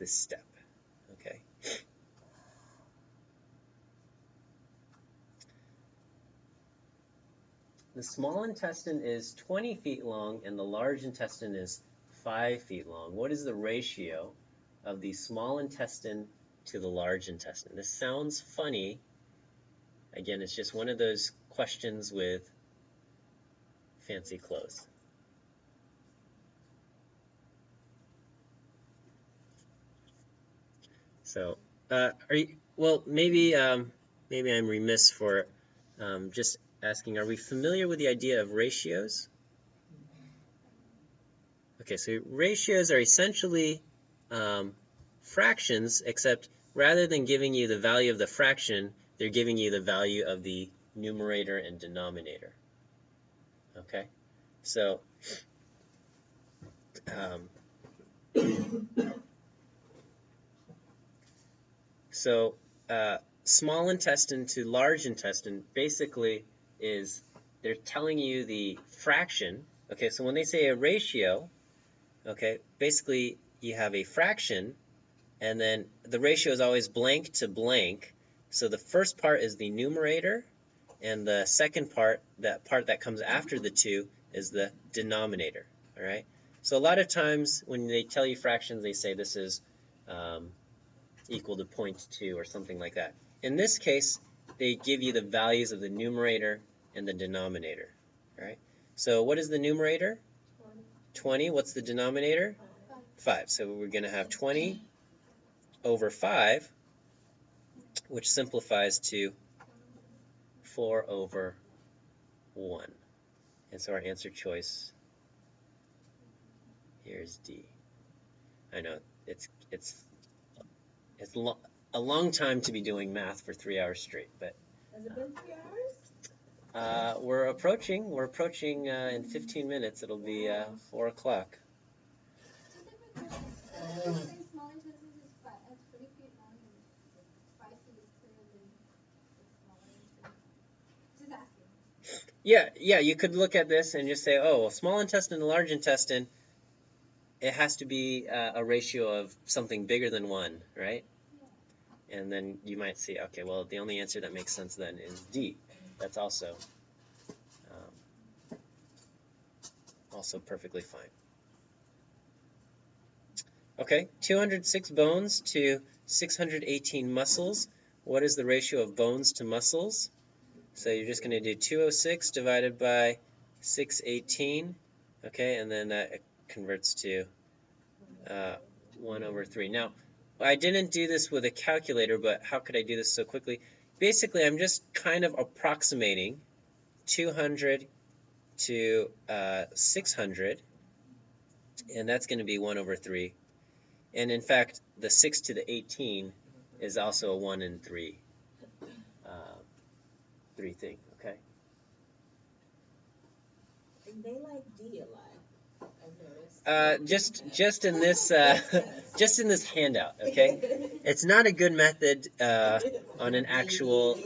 step. Okay. The small intestine is 20 feet long and the large intestine is 5 feet long. What is the ratio of the small intestine to the large intestine? This sounds funny. Again, it's just one of those questions with fancy clothes. So, well, maybe I'm remiss for just asking, are we familiar with the idea of ratios? Okay, so ratios are essentially fractions, except rather than giving you the value of the fraction, they're giving you the value of the numerator and denominator. Okay, so small intestine to large intestine basically is they're telling you the fraction. Okay, so when they say a ratio, okay, basically you have a fraction, and then the ratio is always blank to blank. So the first part is the numerator, and the second part, that part that comes after the 2, is the denominator. All right. So a lot of times when they tell you fractions, they say this is equal to 0.2 or something like that. In this case, they give you the values of the numerator and the denominator. All right. So what is the numerator? 20. What's the denominator? 5. So we're going to have 20 over 5, which simplifies to 4 over 1. And so our answer choice here is D. I know it's a long time to be doing math for 3 hours straight, but Has it been 3 hours? we're approaching in 15 minutes. It'll be 4 o'clock. Just a quick question. When you say small intestines is 20 feet long and 5 feet clearer than the smaller intestine? Just asking. Yeah, you could look at this and just say, oh, well, small intestine and large intestine, it has to be a ratio of something bigger than 1, right? Yeah. And then you might see, okay, well, the only answer that makes sense then is D. That's also perfectly fine. Okay, 206 bones to 618 muscles. What is the ratio of bones to muscles? So you're just going to do 206 divided by 618, okay, and then that converts to 1 over 3. Now, I didn't do this with a calculator, but how could I do this so quickly? Basically, I'm just kind of approximating 200 to 600, and that's going to be 1 over 3. And in fact, the 6 to the 18 is also a 1 and 3 thing, okay? And they like D a lot, I've noticed. Just in this handout, okay? It's not a good method on an actual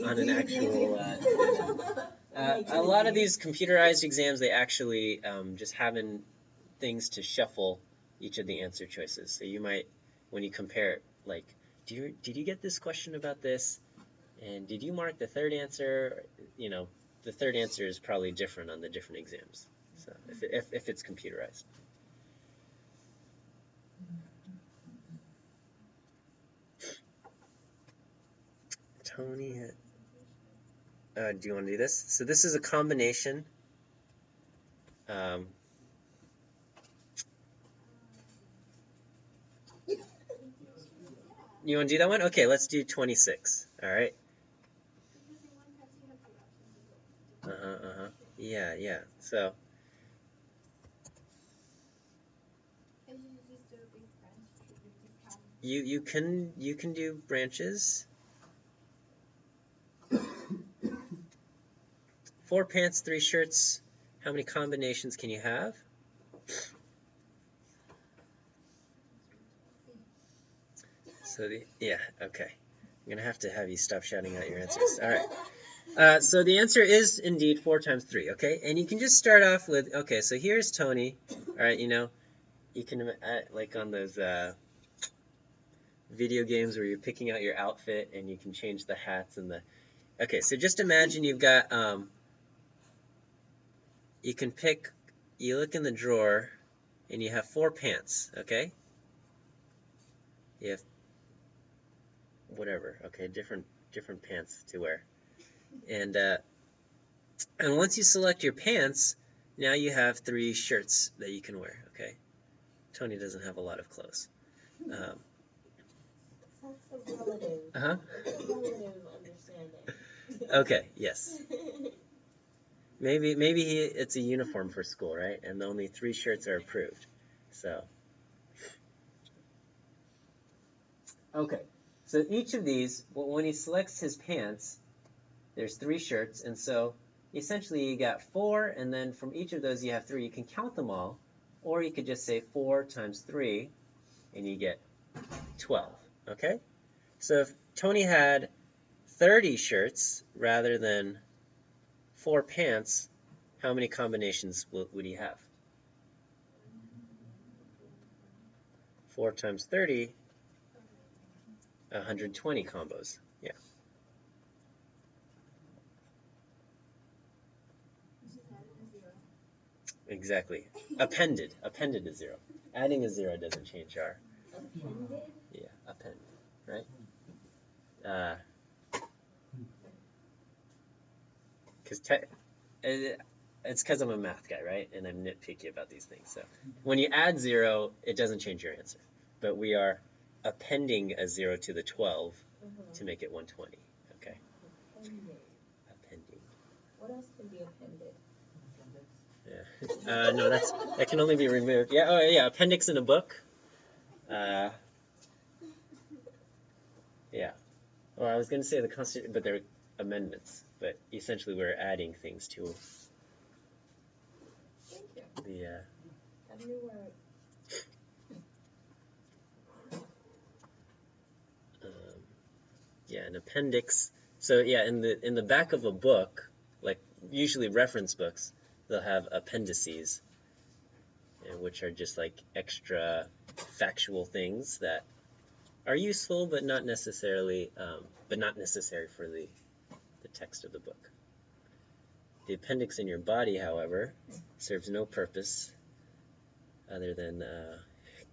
a lot of these computerized exams, they actually just having things to shuffle each of the answer choices. So you might, when you compare, like, did you get this question about this? And did you mark the third answer? You know, the third answer is probably different on the different exams. So if it's computerized. Tony, do you want to do this? So this is a combination. You want to do that one? Okay, let's do 26. All right. Yeah. So. You can do branches. 4 pants, 3 shirts. How many combinations can you have? So okay. I'm gonna have to have you stop shouting out your answers. All right. So the answer is indeed 4 times 3. Okay, and you can just start off with, okay. So here's Tony. All right, you can like on those video games where you're picking out your outfit and you can change the hats and the. Okay, so just imagine you've got you look in the drawer and you have 4 pants, okay? You have whatever, okay, different pants to wear. And once you select your pants, now you have 3 shirts that you can wear, okay? Tony doesn't have a lot of clothes. That's a relative. Relative understanding. Okay, yes. Maybe it's a uniform for school, right? And only 3 shirts are approved. So. Okay. So each of these, when he selects his pants, there's 3 shirts, and so essentially you got 4, and then from each of those you have 3. You can count them all, or you could just say 4 times 3, and you get 12. Okay? So if Tony had 30 shirts rather than 4 pants, how many combinations would he have? 4 times 30, 120 combos. Yeah. Exactly. Appended to 0. Adding a 0 doesn't change our. Appended? Yeah, append, right? Because it's because I'm a math guy, right? And I'm nitpicky about these things. So when you add 0, it doesn't change your answer. But we are appending a 0 to the 12 to make it 120. Okay. Appending. What else can be appended? Yeah. No, that can only be removed. Yeah. Oh, yeah. Appendix in a book. Yeah. Well, I was going to say the Constitution, but they're amendments. But essentially, we're adding things to Thank you. the. A new word. Yeah, an appendix. So yeah, in the back of a book, like usually reference books, they'll have appendices, which are just like extra factual things that are useful, but not necessarily, necessary for the text of the book. The appendix in your body, however, serves no purpose other than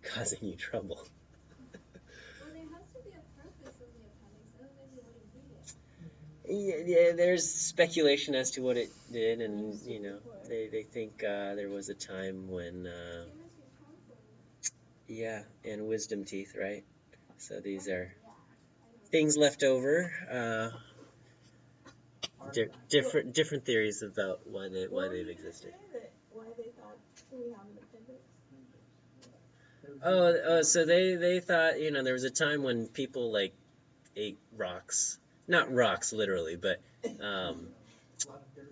causing you trouble. Well, there has to be a purpose of the appendix, otherwise you wouldn't need it. Yeah, there's speculation as to what it did, and they think there was a time when yeah, and wisdom teeth, right? So these are things left over. Different theories about why they've existed. Why they thought we have an appendix? So they thought there was a time when people like ate rocks, not rocks literally, but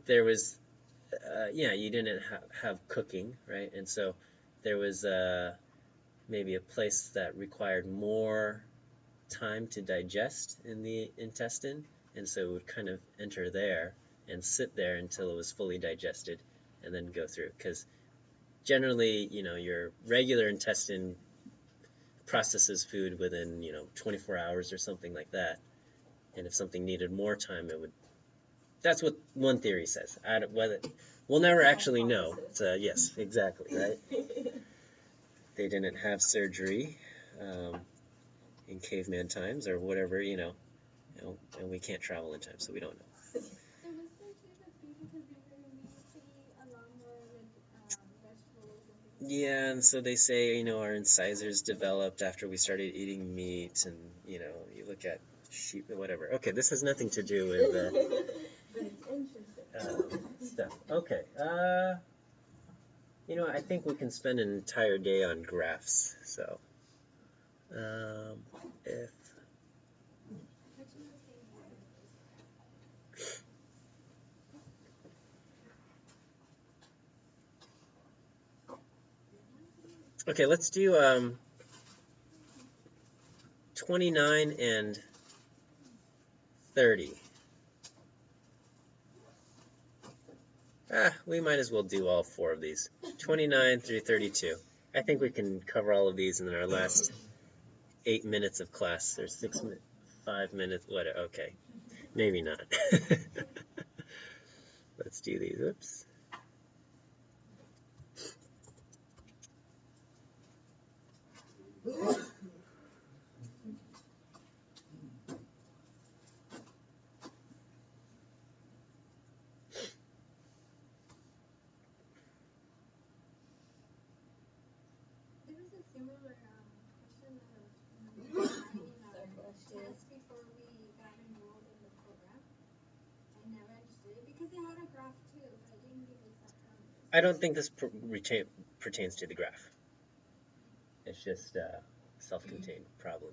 there was you didn't have cooking, right? And so there was maybe a place that required more time to digest in the intestine, and so it would kind of enter there and sit there until it was fully digested and then go through. Because generally, your regular intestine processes food within 24 hours or something like that, and if something needed more time, it would. That's what one theory says. We'll never actually know. So yes, exactly, right? They didn't have surgery in caveman times or whatever, and we can't travel in time, so we don't know. So was there too that people could be very meat to eat a lot more vegetables and things? Yeah, and so they say, our incisors developed after we started eating meat, and you look at sheep or whatever. Okay, this has nothing to do with But it's interesting. stuff. Okay. I think we can spend an entire day on graphs. So, if okay, let's do 29 and 30. We might as well do all four of these. 29 through 32. I think we can cover all of these in our last 8 minutes of class. There's 5 minutes. What? Okay. Maybe not. Let's do these. Oops. There was a similar question in our test before we got enrolled in the program. I never understood it because it had a graph too, but it didn't give exact numbers. I don't think this pertains to the graph. It's just a self-contained problem.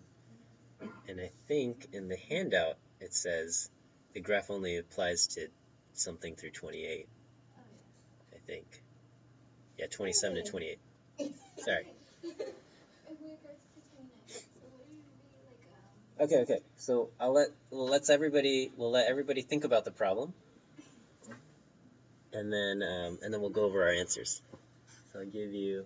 And I think in the handout it says the graph only applies to something through 28. Oh, yeah. I think. Yeah, 27 to 28. Sorry. If we go to 29, so what would it be like? Okay. So we'll let everybody think about the problem, and then we'll go over our answers. So I'll give you.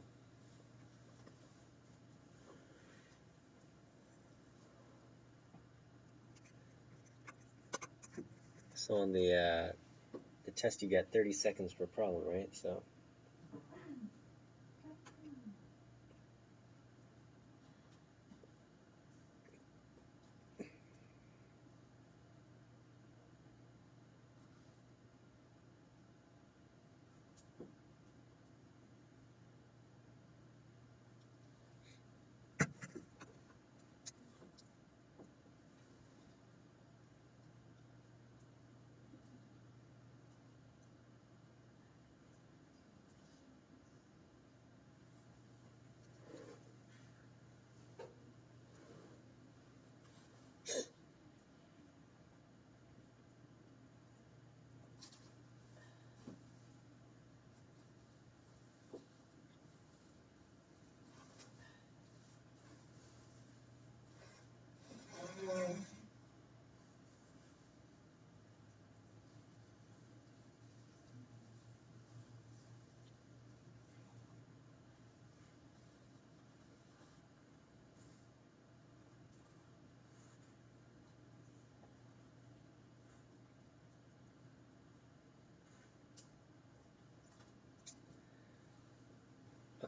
So on the test, you got 30 seconds per problem, right? So.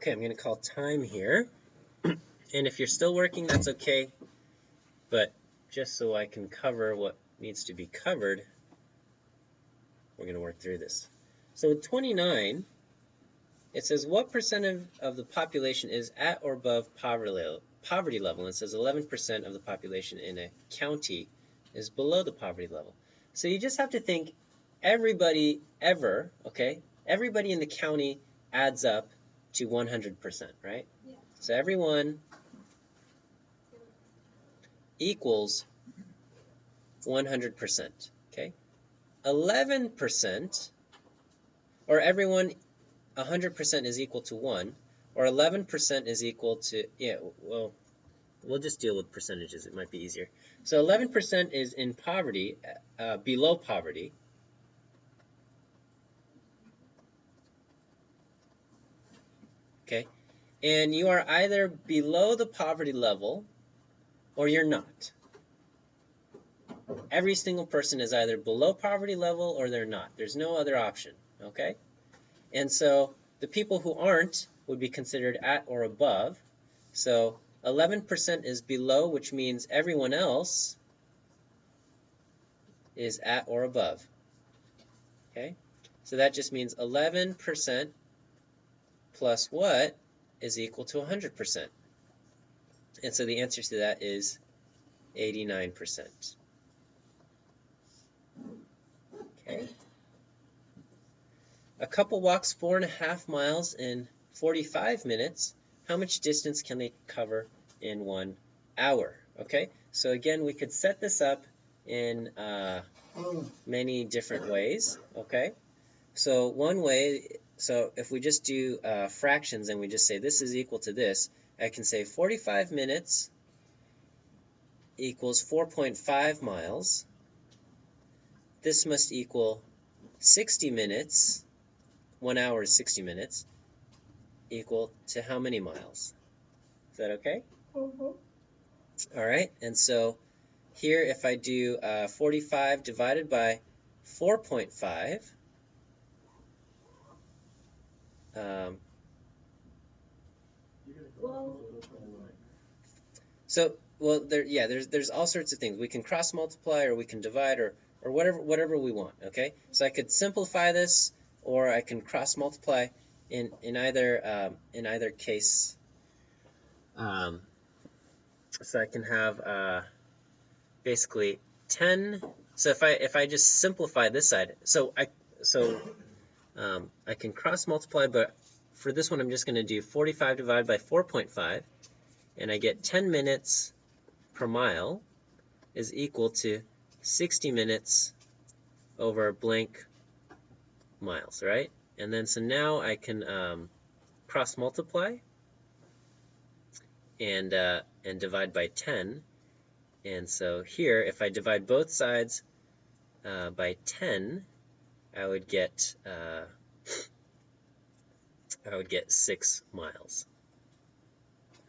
Okay, I'm going to call time here. And if you're still working, that's okay. But just so I can cover what needs to be covered, we're going to work through this. So with 29, it says what percent of the population is at or above poverty level? It says 11% of the population in a county is below the poverty level. So you just have to think everybody ever, okay? Everybody in the county adds up to 100%, right? Yeah. So everyone equals 100%, okay? 11%, or everyone 100% is equal to 1, or 11% is equal to, yeah, well, we'll just deal with percentages. It might be easier. So 11% is in poverty, below poverty. Okay, and you are either below the poverty level or you're not. Every single person is either below poverty level or they're not. There's no other option, okay? And so the people who aren't would be considered at or above. So 11% is below, which means everyone else is at or above. Okay? So that just means 11% plus what is equal to 100%. And so the answer to that is 89%. Okay? A couple walks 4.5 miles in 45 minutes. How much distance can they cover in 1 hour? Okay? So again, we could set this up in many different ways. Okay? So one way, so if we just do fractions and we just say this is equal to this, I can say 45 minutes equals 4.5 miles. This must equal 60 minutes, 1 hour is 60 minutes, equal to how many miles? Is that okay? Mm-hmm. All right, and so here if I do 45 divided by 4.5, there's all sorts of things. We can cross multiply or we can divide or whatever we want, okay? So I could simplify this or I can cross multiply in either case. So I can have basically 10. So if I just simplify this side, I can cross multiply, but for this one I'm just going to do 45 divided by 4.5, and I get 10 minutes per mile is equal to 60 minutes over blank miles, right? And then so now I can cross multiply and divide by 10. And so here, if I divide both sides by 10, I would get 6 miles.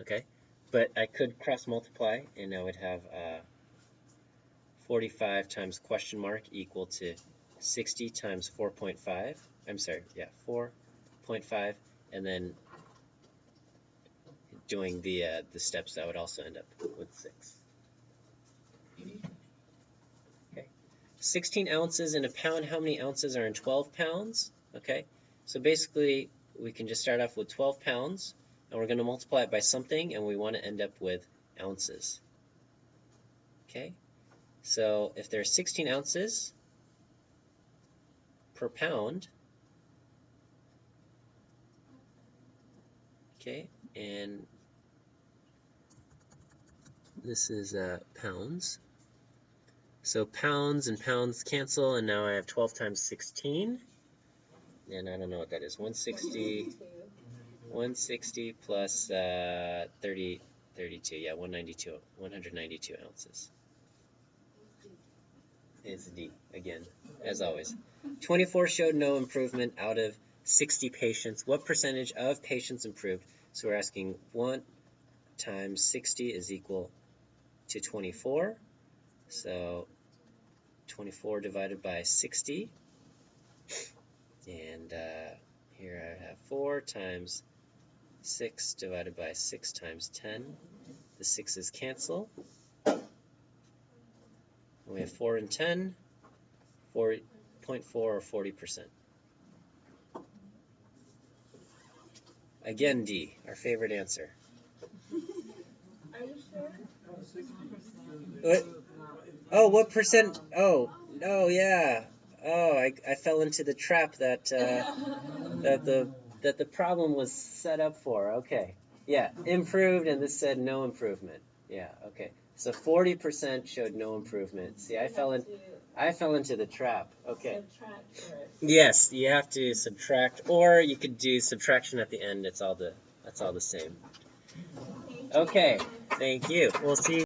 Okay, but I could cross multiply, and I would have 45 times question mark equal to 60 times 4.5. I'm sorry, yeah, 4.5, and then doing the steps, I would also end up with 6. Okay, 16 ounces in a pound. How many ounces are in 12 pounds? Okay, so basically we can just start off with 12 pounds, and we're going to multiply it by something, and we want to end up with ounces. Okay, so if there's 16 ounces per pound, okay, and this is pounds. So pounds and pounds cancel, and now I have 12 times 16, and I don't know what that is. 160 plus 32, yeah, 192 ounces. It's D, again, as always. 24 showed no improvement out of 60 patients. What percentage of patients improved? So we're asking 1 times 60 is equal to 24. So 24 divided by 60. And here I have 4 times 6 divided by 6 times 10. The 6's cancel. We have 4 and 10, 4.4 or 40%. Again, D, our favorite answer. Are you sure? What? Oh, what percent? Oh, yeah. Oh, I fell into the trap that the problem was set up for. Okay. Yeah, improved, and this said no improvement. Yeah, okay. So 40% showed no improvement. See, I fell into the trap. Okay. Subtract first. Yes, you have to subtract, or you could do subtraction at the end. That's all the same. Okay. Thank you. We'll see you